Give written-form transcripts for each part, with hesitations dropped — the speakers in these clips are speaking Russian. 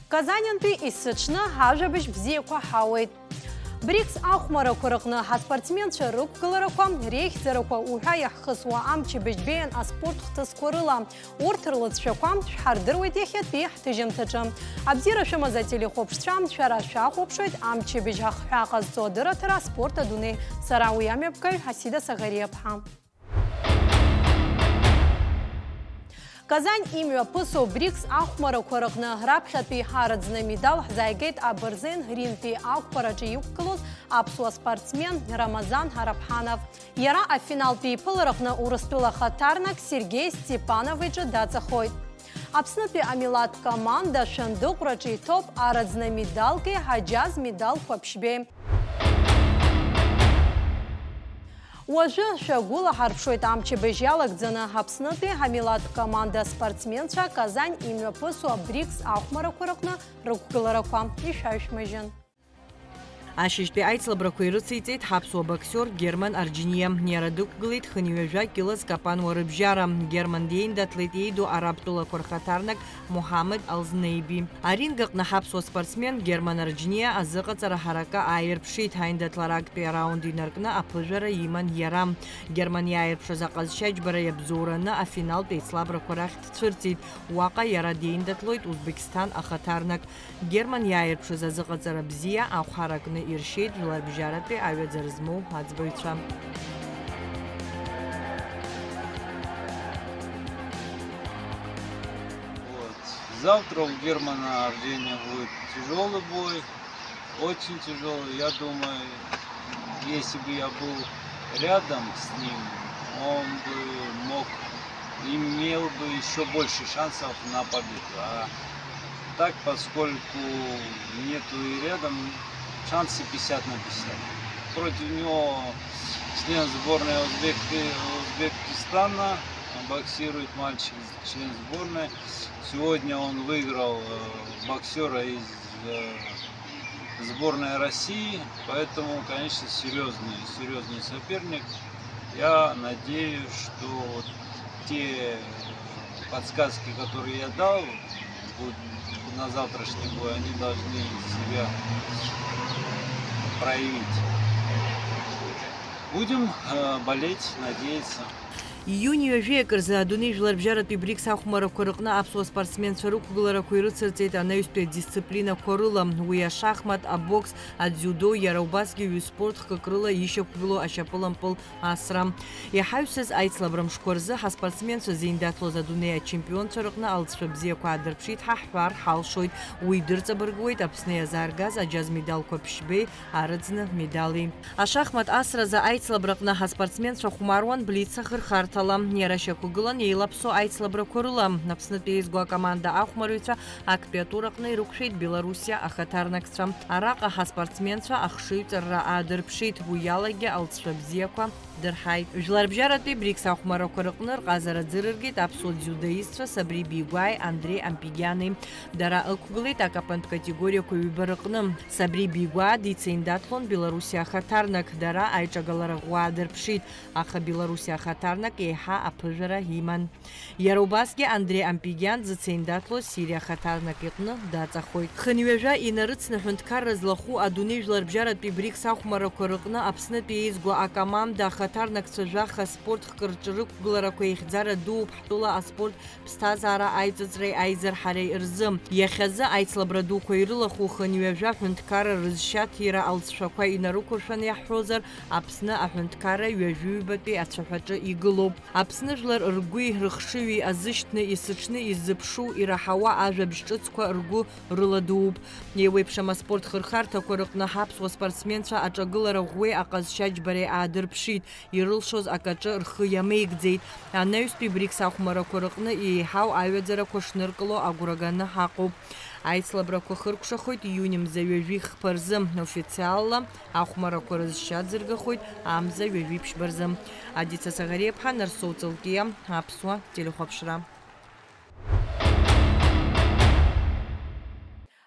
Казаньянпи исычны хажабыш бзиеква хауэйт. Брикс ахмара курыкны спортсменча руккалараква рейхзараква уха яххысуа амчы бежбейн аспорт хтыс корыла. Ортырлыцшаква шхардырует яхетпи хтыжымтычы. Абзира шымаза телехопштрам шара шахопшует амчы бежхаххагаз зодыратыра спорта дуны сарауямепкай Хасида Сагариепха. Казань имя пысу Брикс ахмара курыкны грабхатпи харадзны медал зайгейт абырзын гринпи ахпараджи юккалуз апсуа спортсмен Рамазан Харапханов. Яра а финалпи пылырыкны урыстула хатарнак Сергей Степановича дацахойт. Апснапи амилат команда шындукрачи топ арадзны медалки хаджаз медал квапшбе. Уажы шагула харпшует амчы бежялак дзана хапснаты хамилат команда спортсменша Казань имя пысу Брикс ахмара курыкны руккалараква ишайшмыжын. Ашишпи айцлабраква ирыцыйцейт хапсуа боксер Герман Арджиния. Нерадукглит хынюежа килос капан уарыбжара. Герман дейнд атлет ейду арабтула корхатарнак Мухаммед Алзнейби. Арингакна хапсуа спортсмен Герман Арджиния азыгацара харака айырпшит хайндатларакпи раунди наркна апыжара иман ярам. Германия айырпша заказшаджбара ябзураны а финал пейцлабраква рахт цвырцит. Уака яра дейндатлойт Узбекистан ахатарнак. Германия айырпша зазыгацара бзия ахаракны иршейт жыларбжаратпи авиадзарзму ацбойча. Завтра у Германа Арджиния будет тяжелый бой, очень тяжелый. Я думаю, если бы я был рядом с ним, он бы имел бы еще больше шансов на победу. А так, поскольку нету и рядом, шансы 50 на 50. Против него член сборной Узбекистана, боксирует мальчик, член сборной. Сегодня он выиграл боксера из сборной России, поэтому, конечно, серьезный соперник. Я надеюсь, что вот те подсказки, которые я дал на завтрашний бой, они должны себя проявить. Будем болеть, надеяться. Июнь векер за адуны жыларбжаратпи Брикс ахмара курыкны апсуа спортсменча руккалараква ирыцырцейт анаюспе дисциплина корыла. Уя шахмат, а бокс, а дзюдо, яраубаски, ю спорт хкакрыла еще кугло ашапылам пыл асрам. Яхаюсыз айцлабрам шкорзы ха спортсменча зейндатло за адуны чемпион чарыкны алцша бзеква адырпшит хахвар халшойт. Уйдырца баргует апсны заргаз аджаз медал копшбей арыцны медали. А шахмат асра за айцлабракны ха спортсменча хумаруан блица хырхарта. Нераща кугылан ейлапсо айцлабра корыла. Напснытпе изгуа команда ахмарыца акпиатуракны рукшейт Белоруссия ахатарнаксра. Арака ха спортсменца ахшыйцарра адырпшейт буялаге алцшабзеква дырхайт. Жыларбжаратпе Брикс ахмара корыкныр казара дзырыргет апсо дзюдоистра Сабри Бигуай Андрей Ампигяны. Дара ылкугылет акапант категория көйбарыкны. Сабри Бигуа дицейндатлон Белоруссия ахатарнак. Дара айчагаларагуа адырпшейт. Аха Белоруссия ахатарнак ха апыжара химан. Яраубаске Андрей Ампигян зацейндатло Сирия хатарнак икны дацахойт. Хынюежа инарыцны хынткар разлаху адуны жыларбжаратпи Брикс ахмара корыкны апснытпе изгуа а команда хатарнак цыжаха спорт хкырчырык куглараква ихзара ду пхтула а спорт пстазара айцыцрей айзар харей ирзым. Яхязы айцлабра ду койрылаху хынюежа хынткара рызшат ира алцшаква инарукушан яхрозар апсны ахынткара юежюбатпи ацшафачы игылоп. Апсныжлар ргуи рыхшыви азыштны исычны иззыпшу ирахауа ажабжчыцква ргу рыладууп. Еуепшама спорт хырхарта корыкны хапсуа спортсменша ачагылара гуи аказшаджбаре адырпшит. Ирылшоз акачы рхы ямейгдзейт. Анаюспи Брикс ахмара корыкны ихау авиадзара кошныркыло агураганы хакуп. Айцлабраква хыркшахойт июнем завежвих парзым официалла ахмара корызшадзыргахойт амза вежвипш барзым. Адица Сагариепха нарсоуцылкия апсуа телехопшра.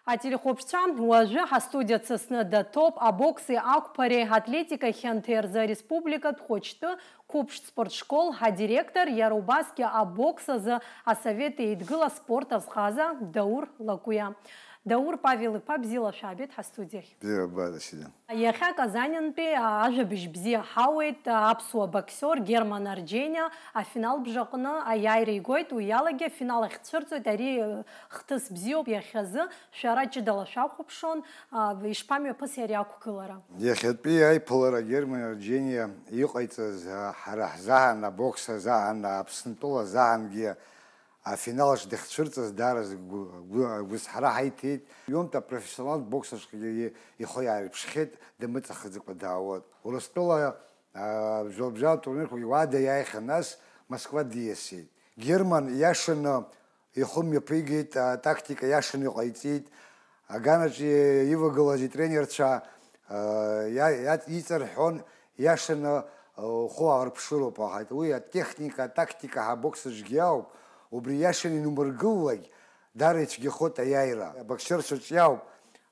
А телехопшца уажы хастудия цесны да топ, а боксы акпаре атлетика хентер республика тхочты купш спортшкол, а директор Ярубаски а бокса за а советы идгыла спорта схаза Даур Лакуя. Даур Павел-иԥа бзиала шәаабеит ҳастудиахь. Бзиара, до свидания. Иахьа Казаньынтәи ажәабжь бзиа ҳауеит аԥсуа боксер Герман Арџьениа афинал бжаҟны аиааира игоит, уи иалагьы афинал ахь дцәырҵуеит, ари хҭыс бзиоуп иахьазы, шәара ҷыдала шәахәаԥшуан, ишԥамҩаԥыси ари ақәгылара? Иахьатәи аиԥылара Герман Арџьениа иҟаиҵаз ҳара ҳзаҳан, абокс азаҳан, Аԥснытәыла азаҳангьы афиналаҿ дахьцәырҵыз даара гәызҳара ҳаиҭеит. Ҩымҭа апрофессионалтә боксаҿгьы ихы иаарԥшхьеит, дамыҵахыҵыкәа даауеит. Урыстәыла бжала турнирқәагьы уада иааихьан, нас Москва диасит. Герман иашаны ихы мҩаԥигеит, атактика иашаны иҟаиҵеит, аганаҿ ивагылаз итренерцәа иҵарҳәон иашаны ухы аарԥшыроуп аҳаит. Уи атехника, атактика ҳабоксаҿгьы ауп. Убри иашаны инумыргыллагь даара ицәгьахоит аиааира. Абоксерцәаҿ иауп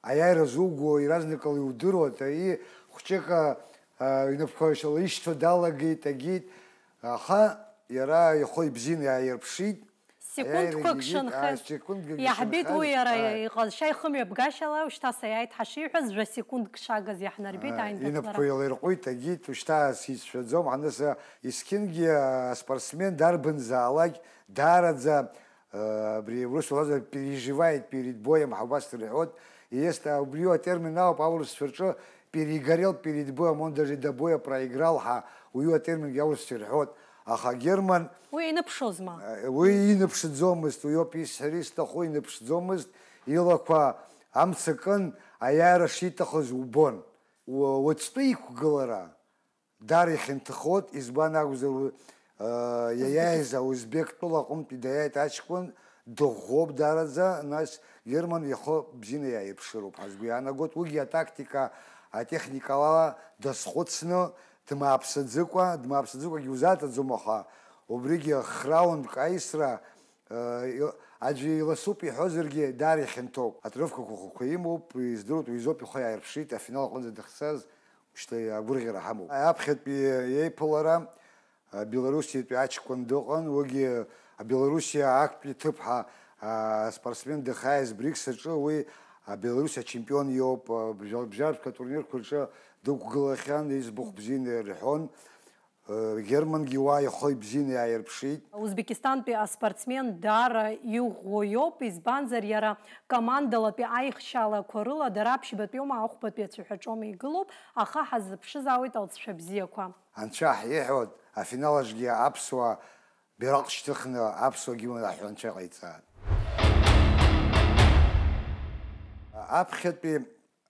аиааира зуго иаразнакала иудыруа, и хәҷык инапқәа ишьҭо далагеит, агеит, аха иара ихы ибзианы иааирԥшит. Секундқәак шынхаз иаҳбеит уи иара иҟазшьа ихымҩаԥгашьала, ушьҭа саиааит ҳашиҳәаз, жәа секундк шагаз иаҳнарбеит аиндаҭлара. Инапқәа еилаирҟәит, агеит, ушьҭа сицәшәаӡом, ҳаныс есқьынгьы аспортсмен дарбанзаалакь даараӡа абри урысуаза переживает перед боем, ҳабас рҳәоит. Если убри атермин ауп аурысцәаҿы перегорел перед боем, он даже до боя проиграл, уи атермингьы аурысцәа рҳәоит. Аха Герман уи иныԥшозма? Уи иныԥшӡомызт, уиоуп исҳәар исҭаху, иныԥшӡомызт, илақәа амца кын, аиааира шиҭахыз убон. Уаҵәтәы иқәгылара даара ихьанҭахоит, избан акәзар иаиааиз аузбектәыла аҟынтәи даиааит аҷкәын, дыӷәӷәоуп даараӡа, нас Герман ихы бзианы иааирԥшыроуп ҳазгәы иаанагоит. Уигьы атактика, атехникала дазхәыцны, дмааԥсаӡыкәагьы узаҭаӡом, аха убригьы храундк аисра аӡәы иласуп иҳәозаргьы даара ихьанҭоуп. Атрывкақәа хәқәа имоуп, издыруеит, уи изоуп ихы иааирԥшит, афинал аҟынӡа дахьцаз шьҭа агәырӷьара ҳамоуп. Аԥхьатәи иеиԥылара Белоруссиатәи аҷкәын дыҟан, уигьы абелоруссиа актәи ҭыԥҳа спортсмен дахааиз БРИКС аҿы, уи абелоруссиа чемпион иоуп, бжаршәқәа турнирқәа рҿы дықәгылахьан, иӡбахә бзианы ирҳәон. Германгьы уа ихы ибзианы иааирԥшит. Узбекистантәи аспортсмен даара иӷәӷәо иоуп, избанзар иара командалатәи аихшьалақәа рыла дара аԥшьбатәиоума, ахәбатәи ацәаҳәаҿома игылоуп, аха ҳаззыԥшызаауеит алҵшәа бзиақәа. Анцәа ҳиҳәоит, афиналаҿгьы аԥсуа бираҟ шьҭыхны аԥсуа Герман аҳәа анцәа иҟаиҵааит. Аԥхьатәи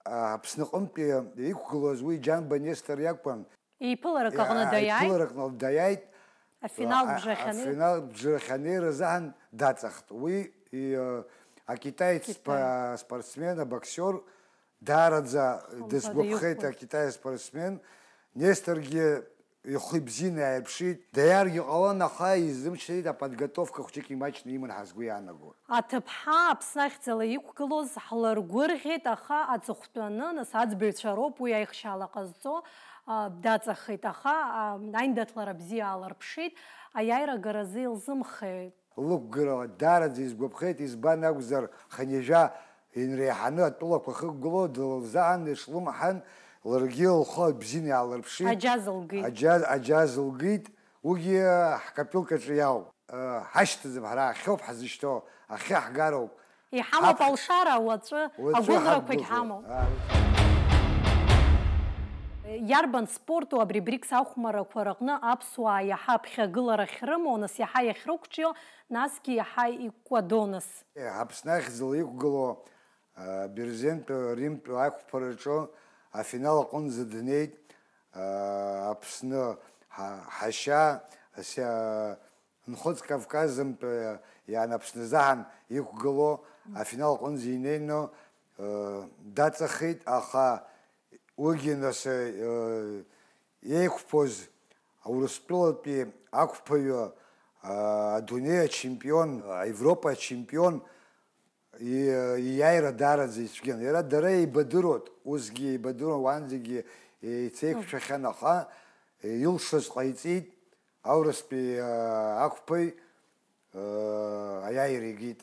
Аԥсныҟынтәи иқәгылаз уи Џьанба Нестор иакәын. Иԥыларак аҟны даиааит. Иԥыларак аҟны даиааит. Афинал бжахьанеира заҳан даҵахт. Уи акитаец спортсмен, абоксер даараӡа дысгәаԥхеит акитаец спортсмен. Несторгьы ихы ибзианы иааирԥшит. Даиааргьы ҟалон, аха изымчҳит аподготовка хәҷык имаҷны иман ҳазгәы иаанагоит. Аҭыԥҳа Аԥсны ахьӡала иқәгылоз ҳларгәырӷьеит, аха аҵыхәтәаны, нас аӡбаҩцәа роуп уи аихшьала ҟазҵо, даҵахеит, аха аиндаҭлара бзиа ааларԥшит, аиааира агаразы илзымхеит. Лықәгырала даараӡа изгәаԥхеит, избан акәзар Ханижа инреиҳаны атәылақәа ахықәгыло дылзаҳан, ишлымҳан, ларгьы лхы бзианы иаалырԥшит. Аџьаз лгит, уигьы ҳкапелкаҿы иауп. Ҳашьҭаӡам, ҳара ахьоуп ҳазышьҭоу, ахьы ҳгароуп. Иҳамоуп алшара уаҵәы, агәыӷрақәагь ҳамоуп. Иарбан спорту абри БРИКС ахәмарақәа рҟны аԥсуаа иаҳа аԥхьагыларахь рымоу, нас иаҳа иахьрықәҿио, насгьы иаҳа икәадонас. Аԥсны ахьӡала иқәгыло Берзентә Римтә ақәԥараҿы афинал аҟынӡа днеит. Аԥсны ҳашьа Нхоц Кавказымтә иан Аԥсны заҳан иқәгыло афинал аҟынӡа инеины даҵахеит, аха уигьы нас еиқәԥоз Урыстәылатәи ақәԥаҩы, адунеи ачемпион, Европа ачемпион иааира даараӡа ицәгьан. Иара дара еибадыруеит, усгьы еибадыруан, уанӡагьы еицеиқәшәахьан, аха илшаз ҟаиҵеит. Аурыстәи ақәԥаҩ аиааира икит,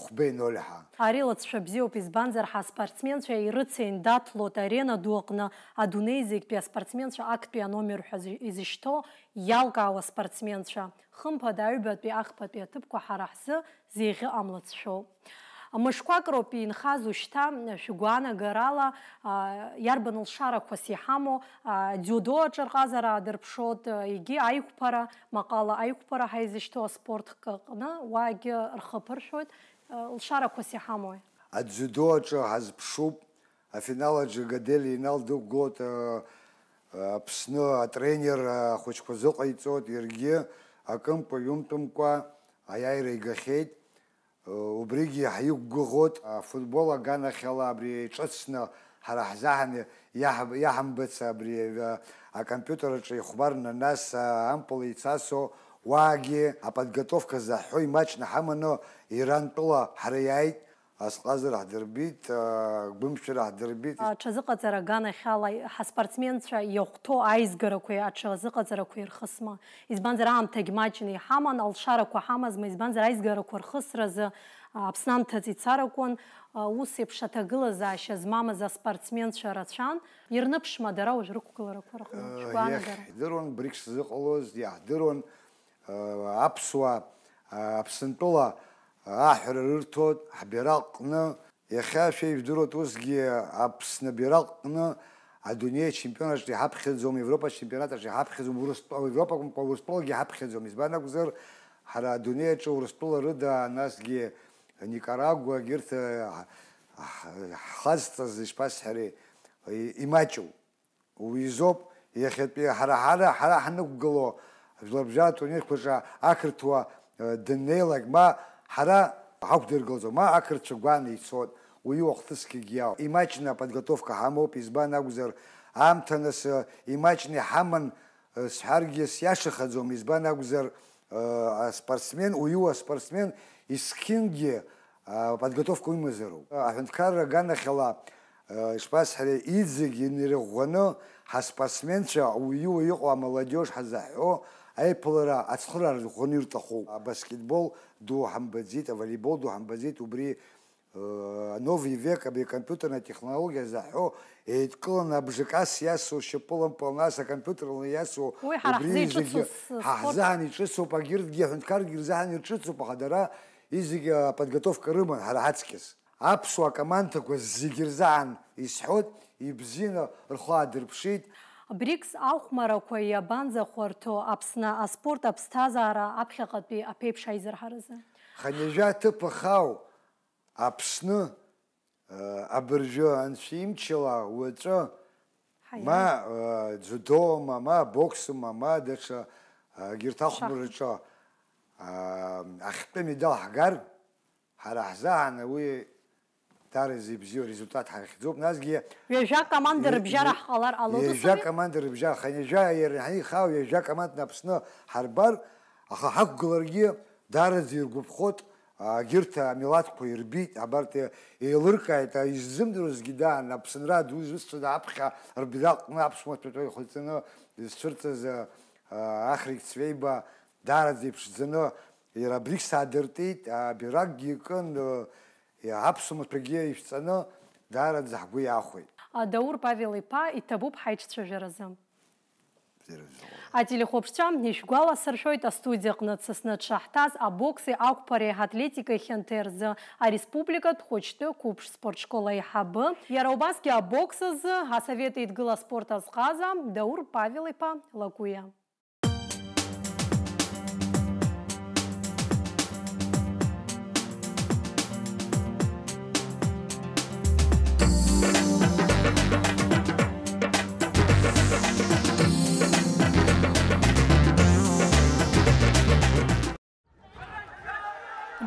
хбейнолиха. Арилацәа бзиоуп избанзар ҳаспортсменцәа ирыцын даҭлоит арена ду аҟны адунеи зегьтәи аспортсменцәа актәи аномер ҳәа изышьҭоу иалкаауа аспортсменцәа хымԥада аҩбатәи ахԥатәи аҭыԥқәа ҳара ҳзы зеиӷьыҟамлацәоуп. Мышқәак роуп инхаз ушьҭа шәгәаанагарала иарбан лшарақәас иҳамоу дзиудо аҿырҟазара аадырԥшот, егьи аиқәԥара, маҟала аиқәԥара ҳаизышьҭоу аспортк аҟны уаагьы рхыԥыршәоит. Лшарақәас иҳамои? Адзюдо аҿы ҳазԥшуп, афинал аҿы Гадели Инал дықәгылоит, Аԥсны атренер ахәыҷқәа зыҟаиҵоит, иаргьы акымпа-ҩымтәымкәа аиааира игахьеит. Убригьы ҳиқәгәыӷуеит, афутбол аганахьала абри ҿыцны ҳара ҳзаҳаны иаҳамбыц абри акомпиутер аҿы ихәмарны нас ампыл еицасо уаагьы аподготовка заҳҳәо имаҷны ҳаманы Ирантәыла ҳара иааит, асҟазара ҳдырбит, гәымшәара ҳдырбит. Аҽазыҟаҵара аганахьала ҳаспортсменцәа иахәҭоу аизгарақәеи аҽазыҟаҵарақәеи ирхысма. Избанзар аамҭагь маҷны иҳаман, алшарақәа ҳамазма, избанзар аизгарақәа рхысразы Аԥсны амҭаҵ ицаракәын, ус еиԥш аҭагылазаашьа змамыз аспортсменцәа рацәан, ирныԥшма дара уажә рықәгыларақәа рҟны? Шәгәаанагара. Иахдыруан БРИКС зыҟалоз, иахдыруан аԥсуа Аԥсынтәыла аҳәара рырҭоит ҳбираҟны, иахьа шәеижәдыруеит усгьы Аԥсны бираҟны адунеи ачемпионаҿ иҳаԥхьаӡом, Европа чемпионатаҿ иҳаԥхьаӡом, Европакәымкәа Урыстәылагьы иҳаԥхьаӡом. Избан акәзар, ҳара адунеи аҿы Урыстәыла рыда, насгьы Никарагуа, егьырҭ ҳхазҵаз ишԥасҳәари имаҷуп. Уи изоуп иахьатәи ҳара ҳанықәгыло жәларбжьара турнирқәаҿы ақырҭуа даннеилак, ма ҳара ҳақәдыргылҵо, ма ақырҭцәа гәааны ицоит, уи уахҭысгьы иауп. Имаҷны аподготовка ҳамоуп, избан акәзар аамҭа нас имаҷны иҳаман сҳәаргьы сиашахаӡом, избан акәзар аспортсмен, уиу аспортсмен исхьынгьы подготовка уимазароуп. Аҳәынҭқарра аганахьала ишԥасҳәари иӡегь инирӷәӷәаны ҳаспортсменцәа уиу иҟоу амаладиож ҳазаҳҳәо аиԥылара ацхыраара ӷәӷәаны ирҭахуп. Абаскетбол ду ҳамбаӡеит, аволейбол ду ҳамбаӡеит, убри новый век, абри компиутерна технология заҳҳәо еидкыланы абжакас иасуа шьапылампыл, нас акомпиутерла иасуа убри зегьы ҳаҳзаҳан иҿыцуп, агьырҭгьы аҳәынҭқаргьы ирзаҳан ирҿыцуп, аха дара изегьы аподготовка рыман ҳара ҳаҵкьыс. Аԥсуа командақәа зегьы рзаҳан исҳәоит, ибзианы рхы аадырԥшит. БРИКС ахәмарақәа иабанӡахәарҭоу Аԥсны аспорт аԥсҭазаара аԥхьаҟатәи аԥеиԥш аизырҳаразы? Ханҩажәа аҭыԥ ахау Аԥсны абыржәы анцәа имчала уаҵәы ма дзюдома, ма боксыма, ма даҽа егьырҭ ахәмарраҿы ахьтәы медал ҳгар, ҳара ҳзаҳан уи дараӡа ибзиоу результат ҳахьӡоуп. Насгьы ҩажәа команда рыбжьара ҳҟалар ҟалоит. Ҩажәа команда рыбжьара, ханҩажәа ҳанихаау ҩажәа команда Аԥсны ҳарбар, аха ҳақәгыларгьы дараӡа иргәаԥхоит, агьырҭ амилаҭқәа ирбит, абарҭ еилыркааит, иззымдыруазгьы даан Аԥсынра ду зусҭцәада аԥхьа рбираҟны аԥшәматәи ихәыҵаны изцәырҵыз Ахрик Цвейба дараӡа иԥшӡаны иара БРИКС аадыртит, абиракгьы икын, аԥсуамҭәагьы ишәҵаны дараӡа ҳгәы иахәеит. Даур Павел-иԥа иҭабуп ҳаиҿцәажәаразы. Ателехәаԥшцәа ишәгәаласыршәоит астудиаҟны Ҵысны дшаҳҭаз абокси, ақәԥареи, атлетикеи хьанҭеи рзы ареспубликатә хәыҷтәы қәыԥш спортшкола аиҳабы, иара убасгьы абокс азы Асовет Еидгыла спорт азҟаза Даур Павел-иԥа Лакәиа.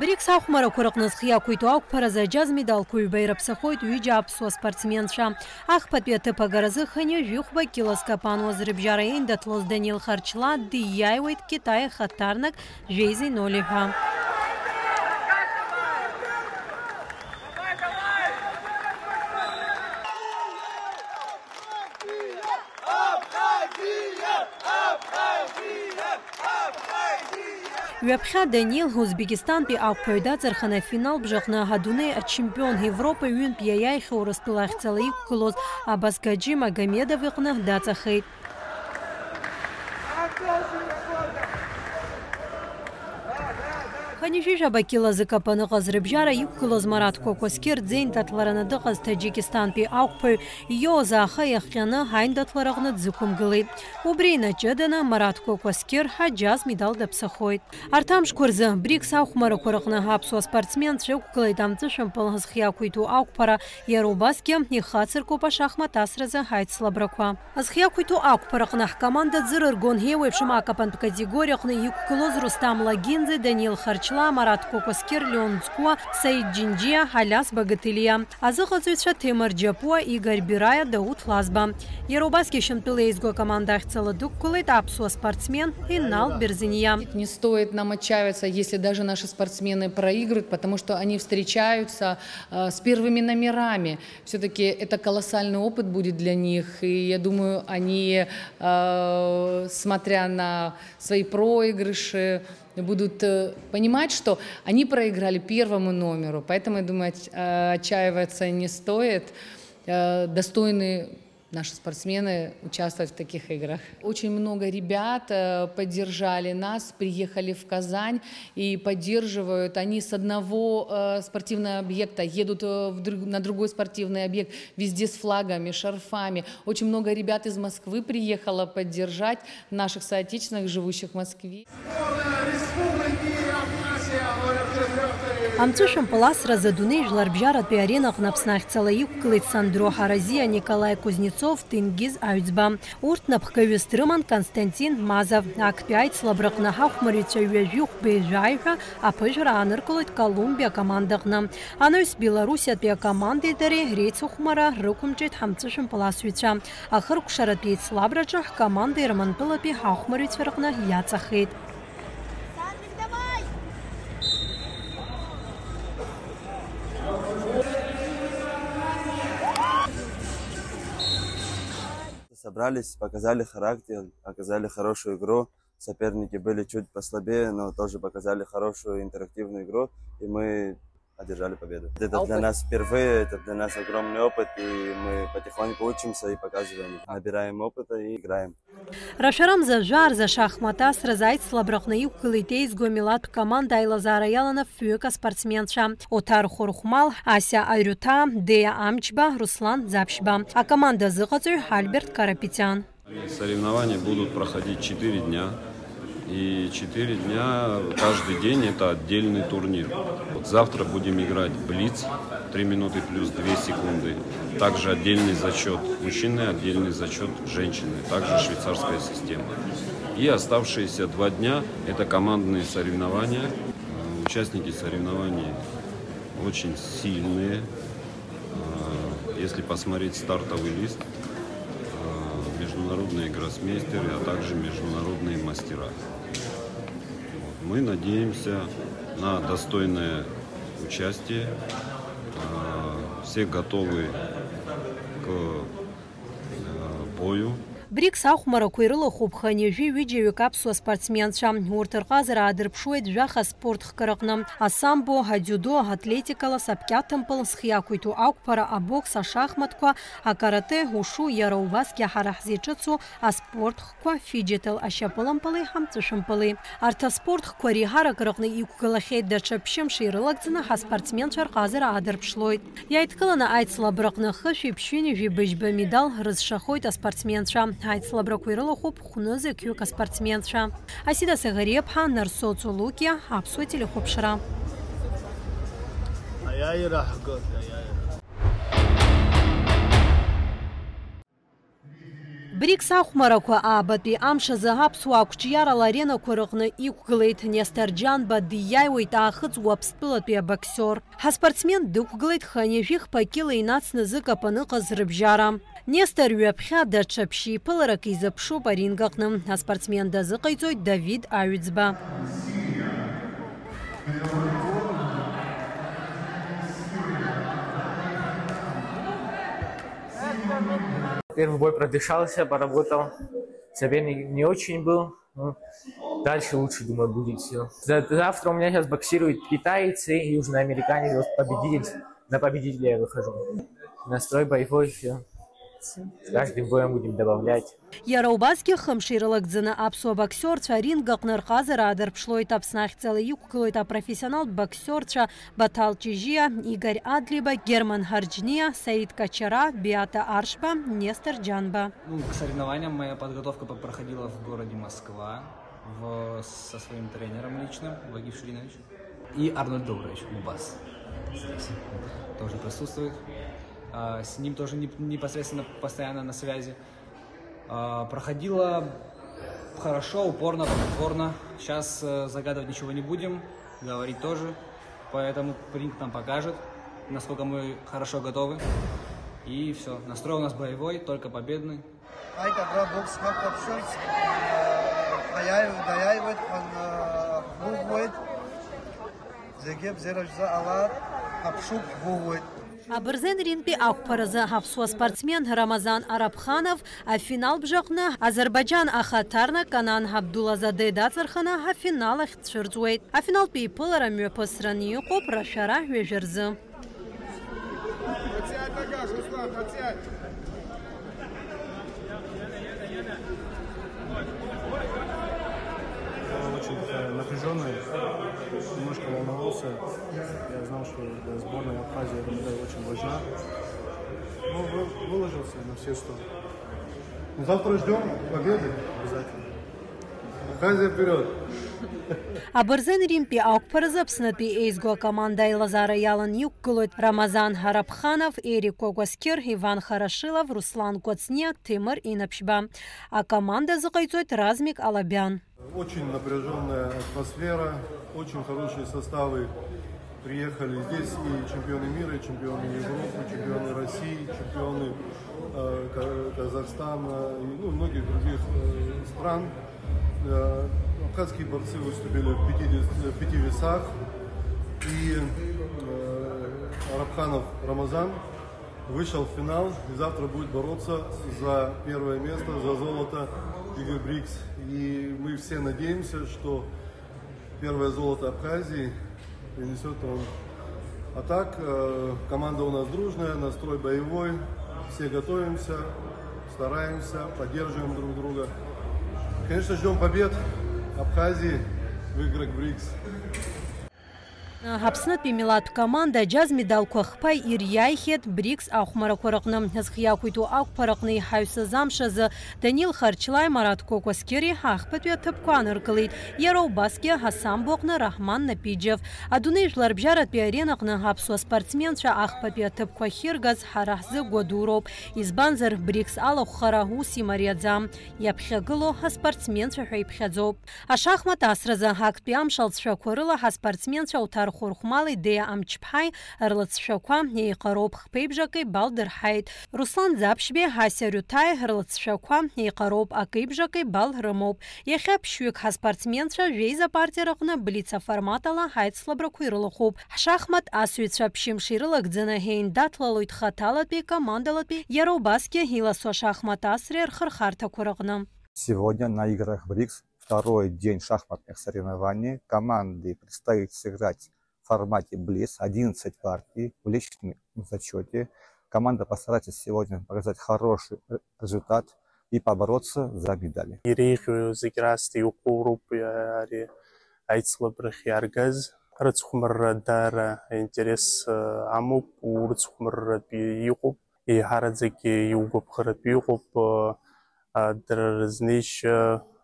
БРИКС ахәмарақәа рҟны зхы иақәиҭу ақәԥаразы аџьаз медалқәа ҩба ирыԥсахоит ҩыџьа аԥсуа спортсменцәа. Ахԥатәи аҭыԥ агаразы хынҩажәихәба Кила Скапануаз рыбжьара еиндаҭлоз Даниил Харчла дииааиуеит Китай ахаҭарнак Жәеиза Нолиҳәа. Ҩаԥхьа Даниил Узбекистантәи ақәԥаҩ дацырханы афинал бжаҟны адунеи ачемпион Европа ҩынтә иаиааихьоу Урыстәыла ахьӡала иқәгылоз Абасгаџьы Магомедов иҟны даҵахеит. Ханижижа бакила закапаны ғазрыбжара иққылыз Марат Кокоскер дзейн татлараны дықыз Таджикистантпи ақпы иоза аха яқияны хайн татларағыны дзықымгылы. Убрейна жаданы Марат Кокоскер хаджаз медал дапсахойд. Артамш көрзі БРИКС ауқмары көріғны хапсуа спортсмен шеуққылы дамты шымпылғыз қияқуйту ауқпара Ярубаске нехацыр копа шахмат асразы хайт слабраква. Азқияқуйту ауқпарақны команда дзырыргон хеуепшым акапан категорияқны иққылыз Рустам Лагинзе, Даниил Харч Марат Кокоскер, Леон Цкуа, Саид Джинджия, Халяс Багатылия. Азықызуйтша Темір Джапуа, Игорь Бирая, Дауд Лазба. Ярубаске шымпылейзго команда ахцала дуккулыт апсуа спортсмен Иннал Берзиния. Не стоит нам отчаиваться, если даже наши спортсмены проигрывают, потому что они встречаются с первыми номерами. Все-таки это колоссальный опыт будет для них. И я думаю, они, смотря на свои проигрыши, будут понимать, что они проиграли первому номеру. Поэтому, я думаю, отчаиваться не стоит. Достойны наши спортсмены участвовать в таких играх. Очень много ребят поддержали нас, приехали в Казань и поддерживают. Они с одного спортивного объекта едут на другой спортивный объект, везде с флагами, шарфами. Очень много ребят из Москвы приехало поддержать наших соотечественных, живущих в Москве. Амцушым пыласра за Дуней жларбжаратпи аренах напснахцала иққылыт Сандро Харазия, Николай Кузнецов, Тенгиз Аюцба. Урт напхкавюстрыман Константин Мазов. Акпяйт слабрақна хахмариця юажюх бейжайха, а пыжра аныркулыт Колумбия командағна. Анойс Беларусиятпи команды даре грейц ухмара рукумчет хамцушым пыласвича. Ахыр кушаратпи слабрачах команды романпылапи хахмарицверғна яцахет. Собрались, показали характер, показали хорошую игру. Соперники были чуть послабее, но тоже показали хорошую интерактивную игру, и мы одержали победу. Это для нас впервые, это для нас огромный опыт, и мы потихоньку учимся и показываем, набираем опыта и играем. Рашарам за жар за шахмата сразайт слабрахна иққылитейз гомилат команда Айлазара Ялана фюка спортсменша. Отар Хорухмал, Ася Айрюта, Дея Амчба, Руслан Запшба. А команда Зыхацуй Альберт Карапетян. Соревнования будут проходить 4 дня. И 4 дня, каждый день это отдельный турнир. Вот завтра будем играть блиц, 3 минуты плюс 2 секунды. Также отдельный зачет мужчины, отдельный зачет женщины. Также швейцарская система. И оставшиеся 2 дня это командные соревнования. Участники соревнований очень сильные. Если посмотреть стартовый лист, международные гроссмейстеры, а также международные мастера. Мы надеемся на достойное участие. Все готовы к бою. БРИКС аухмара куйрыла хупханежи видео капсуа спортсменша. Уртырқазыра адырпшует жаха спорт хкарақна. Асамбо, адюдо, атлетикала, сапкятымпыл, схиякуйту аукпара, а бокс, а шахматква, а карате, ушу, Ярубаске, харахзичацу, а спорт хква, фиджитал, а шапылампалы, хамцышымпалы. Арта спорт хква рихара карақны икукалахет да чапшим ширылагзына, а спортсменшар қазыра адырпшлойт. Яйткалана айцлабрақны хыши пшюнежи бэжбэ медал разшахойт а спортсменша. Айцлабра куйрыла хуп хунызы кюка спортсменша. Асида Сагарепха, Нарсо Цулукия, Апсуэтили хупшра. БРИКС аухмарақва аабатәи амш азы аԥсуаа ақәҿиарала аренақәа рыҟны иқәгылеит Нестор-Џьан диаиуеит аахыҵуа Аԥстәылатәи абоксер. Ҳаспортсмен дықәгылеит Ханижих Пакила инацны зыкапан ыҟаз рыбжьара. Нестор ҩаԥхьа даҽа ԥшьеиԥыларак изаԥшуп аринг аҟны. Аспортсмен дазыҟаиҵоит Давид Аҩӡба. Первый бой продышался, поработал. Соперник не очень был Ну, дальше лучше, думаю, будет все. Завтра у меня сейчас боксируют китайцы и южноамериканец, победитель. На победителя я выхожу. Настрой боевой, все. С каждым боем будем добавлять. Яроубасгьы хымширылыгӡаны аԥсуа боксерцәа арингаҟны рҟазара аадырԥшлоит Аԥсны ахьӡала иқәгылоит апрофессионал боксерцәа Батал Чижиа, Игорь Адлиба, Герман Харджния, Саид Качара, Биата Аршба, Нестор Джанба. К соревнованиям моя подготовка проходила в городе Москва со своим тренером личным, Вагиф Ширинович, и Арнольд Добрович, Мубас. Здесь тоже присутствует. С ним тоже непосредственно постоянно на связи. Проходила хорошо, упорно, плодотворно. Сейчас загадывать ничего не будем, говорить тоже. Поэтому ринг нам покажет, насколько мы хорошо готовы. И все, настрой у нас боевой, только победный. Абырзен рингби ақпаразы аԥсуа спортсмен Рамазан Арабханов афинал бжаҟны Азербайджан ахаҭарнак Канан Абдулазаде дацырханы афинал ахь дцәырҵуеит. Афиналтәи иԥылара мҩаԥысраны иҟоуп рашәара ҩажәа рзы. Очень напряженный, немножко волновался. Я знал, что сборная Абхазии эта медаль очень важна. Но выложился на все 100. Завтра ждем победы обязательно. Абхазия вперед! Абырзен римтәи ақпаразы Аԥснытәи еизго акоманда еилазара иалан иқәгылоит Рамазан Арабханов, Эрик Кокуаскер, Иван Хорошилов, Руслан Коцне, Тимур Инапшба. Акоманда заҟаиҵоит Размик Алабиан. Очень напряженная атмосфера, очень хорошие составы приехали. Здесь и чемпионы мира, и чемпионы Европы, чемпионы России, чемпионы Казахстана и многих других стран. Абхазские борцы выступили в 5 весах. И Арабханов Рамазан вышел в финал и завтра будет бороться за первое место, за золото Лиги БРИКС. И мы все надеемся, что первое золото Абхазии принесет он. А так, команда у нас дружная, настрой боевой, все готовимся, стараемся, поддерживаем друг друга. Конечно, ждем побед Абхазии в играх БРИКС. Аԥснытәи милаҭтә команда џьаз медалқәа хԥа ириааихьеит БРИКС ахәмарақәа рҟны. Зхиақәиҭу ақәԥара рҟны иҳаҩсыз амш азы Данил Харчлаи, Марат Кокуаскери ахԥатәи аҭыԥқәа аныркылеит. Иара убасгьы Ҳасамбо аҟны Раҳман Напиџьев. Адунеи жәларбжьаратәи аренаҟны аԥсуа спортсменцәа ахԥатәи аҭыԥқәа ахьыргаз ҳара ҳзы гәадуроуп. Избанзар БРИКС алахәхара ус имариаӡам. Иаԥхьагылоу ҳаспортсменцәа ҳәа иԥхьаӡоуп. Ашахмат асразы актәи амш алҵшәақәа рыла ҳаспортсменцәа уҭар Хурхмали Дея Амчԥҳаи рлыҵшәақәа еиҟароуп хԥеибжаки бал дырҳаит. Руслан Ӡаԥшьбеи, Ҳасиа Рҩҭаи рлыҵшәақәа еиҟароуп акеибжаки бал рымоуп. Иахьа ԥшьҩык ҳаспортсменцәа жәеиза апартиара аҟны блиц аформат ала ҳаицлабрақәа ирылахәуп. Ҳшахмат асыҩцәа ԥшьымш ирылагӡаны еиндаҭлалоит хаҭалатәи, командалатәи, иара убасгьы иласу ашахмат асреи рхырхарҭақәа рҟны. Сегодня на играх БРИКС второй день шахматных соревнований. Команде предстоит сыграть в формате БЛИЦ 11 партий в личном зачете. Команда постарается сегодня показать хороший результат и побороться за медали.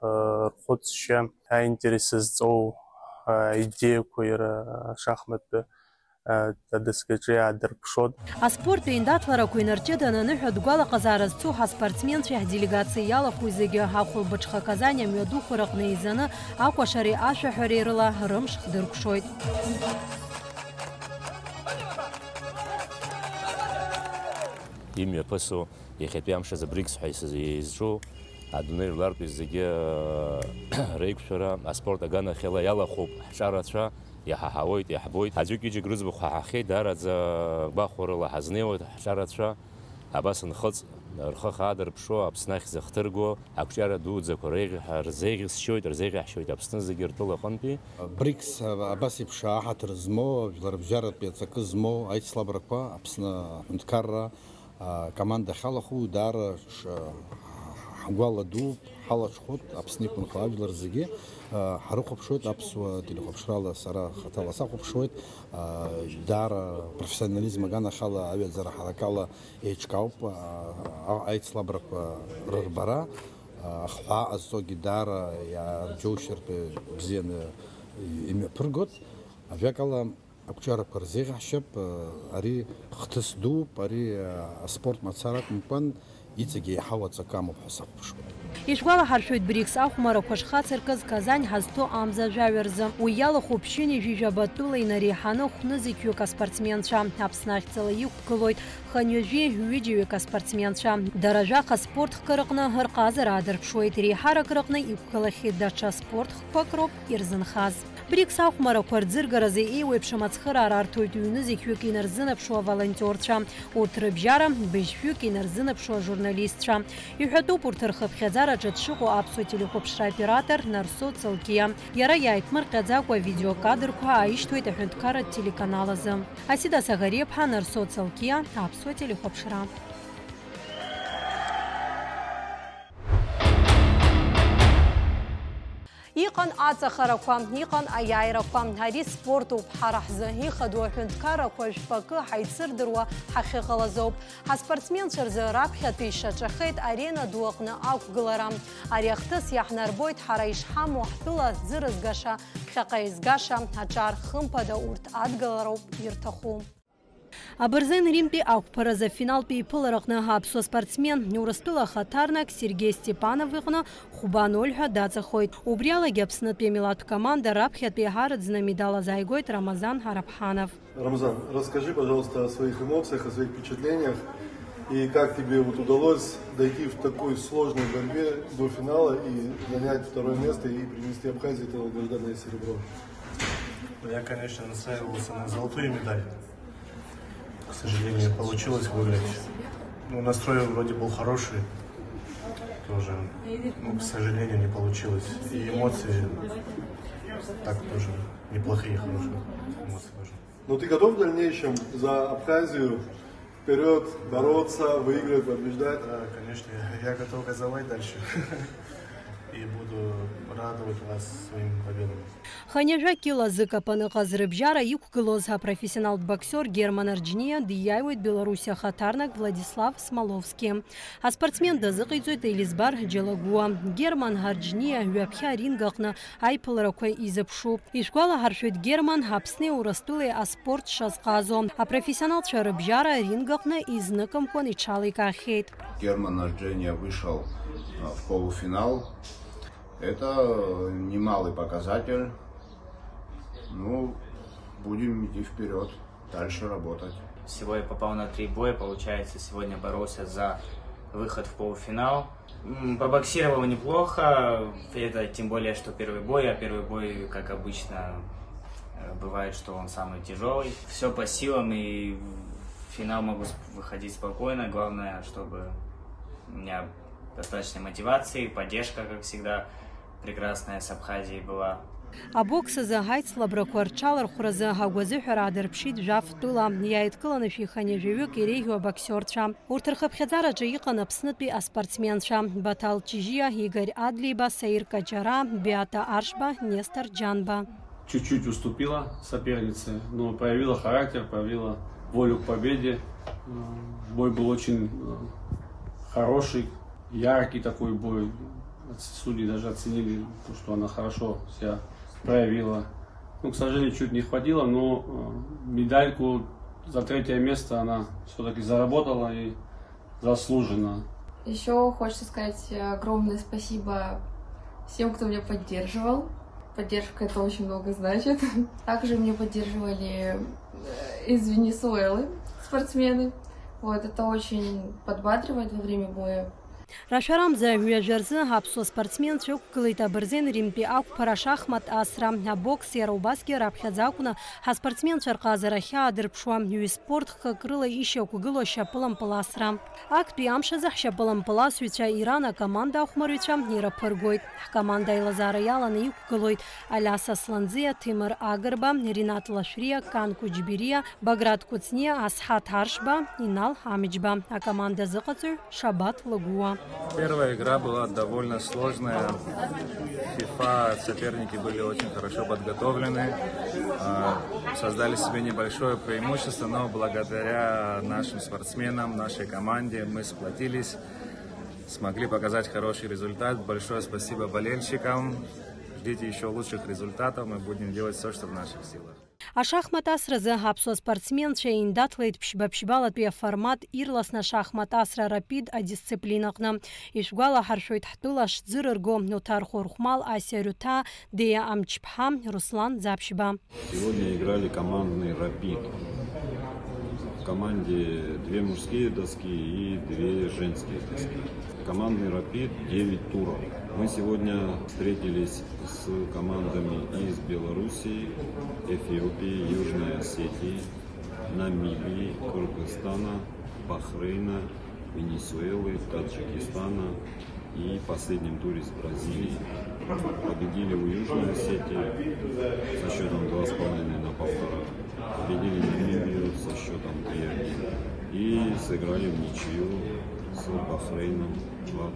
Рхәыцшьа аинтерес зҵоу идеиақәа иара ашахматтәы адыскаҿы иаадырԥшот. Аспорттәи еиндаҭларақәа инарҷыданы аныҳәа дгәалаҟазаара зцу ҳаспортсменцәеи ҳделегациа иалахәу зегьы ҳахәылбыҽха Казани амҩадуқәа рҟны еизаны акәашареи ашәаҳәареи рыла рымш хдыркәшоит. Имҩаԥысу иахьатәи амш азы БРИКС ҳәа изҿу адунеи жәлартәи зегьы реиқәшәара аспорт аганахь ала иалахәуп ҳҿарацәа, иҳаҳауеит, иаҳбоит. Аӡәк-ҩыџьак рыӡбахә ҳаҳахьеит, даараӡа гәахәарыла ҳазнеиуеит ҳҿарацәа. Абас нхыҵ рхы хаадырԥшуа Аԥсны ахь зыхҭырго ақәҿиара дуӡӡақәа рзеиӷьысшьоит, рзеиӷьаҳшьоит Аԥсны зегьы ртәыла аҟынтәи. БРИКС абас еиԥш аҳаҭыр змоу, жәларбжьаратәи аҵакы змоу аицлабрақәа Аԥсны аҳәынҭқарра команда ахьалахәу даара ҳгәала дууп, ҳалаҽхәоит Аԥсны иқәынхо ажәлар зегьы ҳрыхәаԥшуеит, аԥсуа телехәаԥшрала сара хаҭала сахәаԥшуеит, даара профессионализм аганахьала аҩаӡара ҳаракала еиҿкаауп аицлабрақәа рырбара, ахҳәаа ҟазҵогьы даара иаарџьоушьартә бзианы имҩаԥыргоит. Ажәакала ақәҿиарақәа рзеиӷьаҳшьап, ари хҭыс дууп, ари аспорт мацара акәымкәан иҵегьы еиҳау аҵакы амоуп ҳәа сахәаԥшуеит. Ишгәалаҳаршәоит БРИКС ахәмарақәа шхацыркыз Казань ҳазҭо амза ажәаҩаразы. Уи иалахәуп ԥшьыни-жәижәабатәыла инареиҳаны хәнызқьҩык аспортсменцәа. Аԥсны ахьҵала иқәгылоит хынҩажәи ҩыџьаҩык аспортсменцәа. Дара жәаха аспортхқәа рҟны рҟазара аадырԥшуеит. Реиҳарак рҟны иқәгылахьеит даҽа спортхқәак роуп ирзынхаз. БРИКС ахәмарақәа рӡыргаразы еиуеиԥшым ацхыраара арҭоит ҩынызқьҩык инарзынаԥшуа волонтерцәа, урҭ рыбжьара быжьшәҩык инарзынаԥшуа журналистцәа. Иҳәатәуп урҭ рхыԥхьаӡараҿы дшыҟоу аԥсуа телехәаԥшра оператор Нарсо Цалкиа. Иара иааиԥмырҟьаӡакәа авидеокадрқәа ааишьҭуеит аҳәынҭқарратә телеканал азы. Асида Сагариаԥҳа, Нарсо Цалкиа, аԥсуа телехәаԥшра. Иҟан аҵахарақәа, иҟан аиааирақәа, ари спортуп ҳара ҳзы, ихадоу аҳәынҭқаррақәа жәпакы ҳаицырдыруа ҳахьыҟалазоуп. Ҳаспортсменцәа рзы раԥхьатәи ишаҿахеит арена ду аҟны ақәгылара. Ари ахҭыс иаҳнарбоит ҳара ишҳамоу ҳтәыла ӡырызгаша, ԥхьаҟа изгаша, аҿар хымԥада урҭ адгалароуп ирҭаху. Абырзен римтәи ақәԥаразы финалтәи иԥылараҟны аԥсуа спортсмен Урыстәыла ахаҭарнак Сергей Степанов иҟны 0-0 ҳәа даҵахоит. Убриалагьы Аԥснытәи амилаҭтә команда раԥхьатәи ҳарыӡны амедал азааигоит Рамазан Ҳарапҳанов. Рамазан, расскажи, пожалуйста, о своих эмоциях, о своих впечатлениях и как тебе вот удалось дойти в такой сложной борьбе до финала и занять второе место и принести Абхазии это долгожданное серебро. Я, конечно, настраивался на золотую медаль. К сожалению, не получилось выиграть. Ну, настрой вроде был хороший, тоже, но, к сожалению, не получилось. И эмоции так тоже неплохие, хорошие эмоции тоже. Но ты готов в дальнейшем за Абхазию вперед бороться, выиграть, побеждать? Да, конечно, я готов газовать дальше. И буду радовать вас своим победам. Ханьажәак илазык апаныҟаз рыбжьара иқәгылоз апрофессионалтә боксер Герман Арџьниа диаҩуеит Беларуси ахаҭарнак Владислав Смоловски. Аспортсмен дазыҟаиҵоит Елизбар Џьалагәуа. Герман Арџьниа ҩаԥхьа аринг аҟны аиԥыларақәа изыԥшуп. Ишгәалаҳаршәоит Герман Аԥсни Урыстәылеи аспорт шазҟазо. Апрофессионалцәа рыбжьара аринг аҟны изныкымкәан иҽаликаахьеит. Герман Арџьниа вышел в полуфинал. Это немалый показатель. Ну, будем идти вперед, дальше работать. Всего я попал на 3 боя, получается, сегодня боролся за выход в полуфинал. Побоксировал неплохо, это тем более, что первый бой, а первый бой, как обычно, бывает, что он самый тяжелый. Все по силам, и в финал могу выходить спокойно. Главное, чтобы у меня достаточно мотивации, поддержка, как всегда, прекрасная с Абхазией была. Абокс азы аицлабрақәа рҽалархәразы агәазыҳәара аадырԥшит жәафтәыла. Иааидкыланы шәиханьажәаҩык иреиӷьу абоксерцәа. Урҭ рхыԥхьаӡараҿы иҟан Аԥснытәи аспортсменцәа Батал Чижиа, Игорь Адлиба, Саир Каҷара, Беата Аршба, Нестор Џьанба. Чуть-чуть уступила сопернице, но проявила характер, проявила волю к победе. Бой был очень хороший, яркий такой бой. Судьи даже оценили то, что она хорошо себя проявила. Ну, к сожалению, чуть не хватило, но медальку за 3-е место она все-таки заработала и заслуженно. Еще хочется сказать огромное спасибо всем, кто меня поддерживал. Поддержка это очень много значит. Также меня поддерживали из Венесуэлы спортсмены. Вот, это очень подбадривает во время боя. Рашарамза ҩажәарзы аԥсуа спортсменцәа ықәгылеит абырзен римтәи ақәԥара шахмат асра, абокс иара убасгьы раԥхьаӡа акәны ҳаспортсменцәа рҟазара хьаа дырԥшуа ҩ-спортхк рыла ишьақәгыло ашьапылампыласра. Актәи амшазы ҳшьапылампыласҩцәа Иран акоманда ахәмарҩцәа ираԥыргоит. Ҳкоманда аилазаара иаланы иқәгылоит Алиас Асланӡиа, Ҭемыр Агрба, Ринат Лашәриа, Кан Кәыџьбериа, Баграт Кәыҵниа, Асҳаҭ Аршба, Инал Ҳамиџьба. Акоманда зыҟаҵаҩ Шабат Лагуа. Первая игра была довольно сложная. ФИФА соперники были очень хорошо подготовлены, создали себе небольшое преимущество, но благодаря нашим спортсменам, нашей команде мы сплотились, смогли показать хороший результат. Большое спасибо болельщикам. Ждите еще лучших результатов, мы будем делать все, что в наших силах. Ашахмат асразы аԥсуа спортсменцәа еиндаҭлеит ԥшьба-ԥшьбалатәи аформат ирласны ашахмат асра рапид адисциплинаҟны. Ишәгәалаҳаршәоит ҳтәыла шӡырырго Ноҭар Хорхәмал, Ася Рюҭа, Дея Амҷ-ԥҳа, Руслан Ӡаԥшьба. Сегодня играли командный рапид. В команде 2 мужские доски и 2 женские доски. Командный рапид 9 туров. Мы сегодня встретились с командами из Белоруссии, Эфиопии, Южной Осетии, Намибии, Кыргызстана, Бахрейна, Венесуэлы, Таджикистана и в последнем туре с Бразилии. Победили у Южной Осетии со счетом 2,5-1,5. Победили Намибию со счетом 3-1. И сыграли в ничью с Бахрейном 2-2.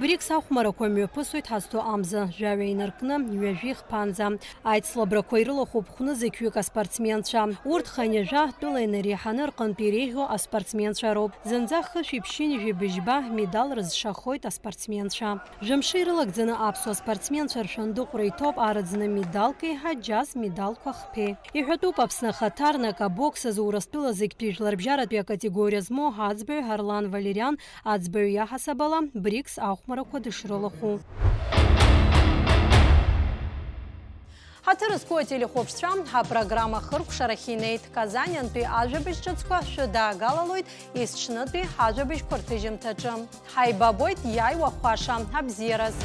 БРИКС ахәмарақәа мҩаԥысуеит ҳазҭо амза, жәаҩа инаркны ҩажәи хԥанӡа. Аицлабрақәа ирылахәуп хәны-зықьҩык аспортсменцәа. Урҭ ханҩажәа ҳтәыла инареиҳаны рҟынтә иреиӷьу аспортсменцәа роуп. Зынӡа хышәи-ԥшьи жәибжьба медал рызшахоит аспортсменцәа. Жәымши ирылагӡаны аԥсуа аспортсменцәа ршәындыҟәра иҭоуп арыӡны медалка еиҳа џьаз медалқәа хԥеи. Иҳәатәуп Аԥсны ахаҭарнак абокс азы Урыстәыла зегьтәи жәларбжьаратәи акатегориа змоу аӡбаҩ Ҳарлан Валериан аӡбаҩ иаҳасабала БРИКС ахәмарақәа дышрылахәу. Ҳаҭырызқәоу ателехәаԥшцәа ҳапрограмма хыркәшарахь инеит. Казаниантәи ажәабжь ҿыцқәа шәыдаагалалоит есҽнытәи ҳажәабжьқәа рҭыжьымҭаҿы. Ҳаибабоит иааиуа хәаша. Абзиараз.